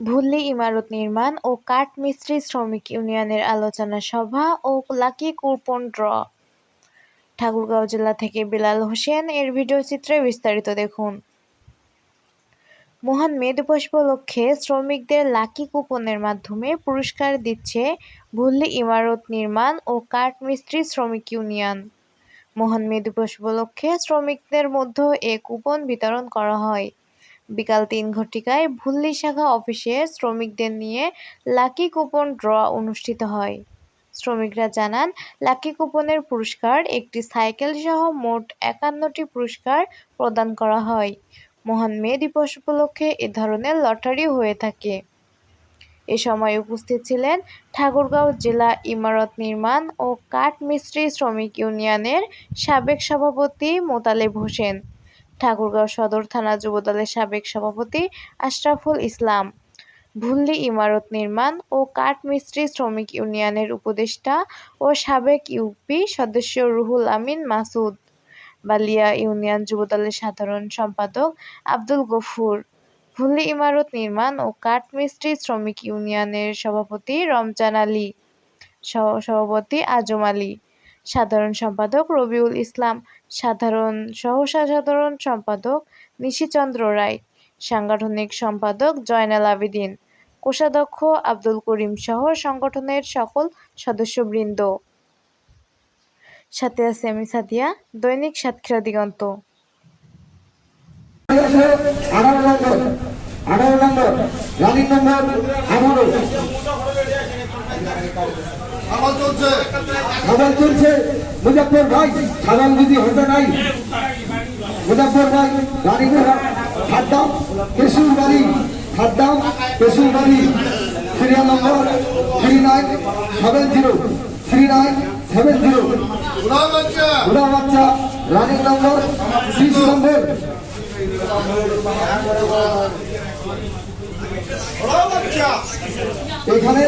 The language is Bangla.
ভুল্লি ইমারত নির্মাণ ও কাঠ মিস্ত্রি শ্রমিক ইউনিয়নের আলোচনা সভা ও লাকি কুপন ড্র। ঠাকুরগাঁও জেলা থেকে বিলাল হোসেন এর ভিডিও চিত্রে বিস্তারিত দেখুন। মহান মে দিবস উপলক্ষে শ্রমিকদের লাকি কুপনের মাধ্যমে পুরস্কার দিচ্ছে ভুল্লি ইমারত নির্মাণ ও কাঠ মিস্ত্রি শ্রমিক ইউনিয়ন। মহান মে দিবস উপলক্ষে শ্রমিকদের মধ্যে এ কুপন বিতরণ করা হয়। বিকাল ৩ ঘটিকায় ভুল্লি শাখা অফিসে শ্রমিকদের নিয়ে লাকি কুপন ড্র অনুষ্ঠিত হয়। শ্রমিকরা জানান, লাকি কুপনের পুরস্কার একটি সাইকেল সহ মোট ৫১টি পুরস্কার প্রদান করা হয়। মহান মে দিবস উপলক্ষে এ ধরনের লটারি হয়ে থাকে। এ সময় উপস্থিত ছিলেন ঠাকুরগাঁও জেলা ইমারত নির্মাণ ও কাঠ মিস্ত্রি শ্রমিক ইউনিয়নের সাবেক সভাপতি মোতালেব হোসেন, ঠাকুরগাঁও সদর থানা যুবদলের সাবেক সভাপতি আশরাফুল ইসলাম, ভুল্লি ইমারত নির্মাণ ও কাঠ মিস্ত্রি শ্রমিক ইউনিয়নের উপদেষ্টা ও সাবেক ইউপি সদস্য রুহুল আমিন মাসুদ, বালিয়া ইউনিয়ন যুবদলের সাধারণ সম্পাদক আব্দুল গফুর, ভুল্লি ইমারত নির্মাণ ও কাঠ মিস্ত্রি শ্রমিক ইউনিয়নের সভাপতি রমজান আলী, সহ-সভাপতি আজম আলী, সাধারণ সম্পাদক রবিউল ইসলাম, সহ-সাধারণ সম্পাদক নিশিচন্দ্র রায়, সাংগঠনিক সম্পাদক জয়নাল আবেদিন, কোষাধ্যক্ষ আব্দুল করিম সহ সংগঠনের সকল সদস্যবৃন্দ। সাথে আছে আমি সাদিয়া, দৈনিক সাতক্ষীরা দিগন্ত। 18 নম্বর রানিং নম্বর 18 খাবার চলছে মুজাফর ভাই, খাবার যদি হতে নাই মুজাফর ভাই রানিং খাদ্দাম পেশুর বাড়ি, খাদ্দাম পেশুর বাড়ি, সিরিয়াল নম্বর 3970 3970 বুড়া বাচ্চা রানিং নম্বর 20 নম্বর এখানে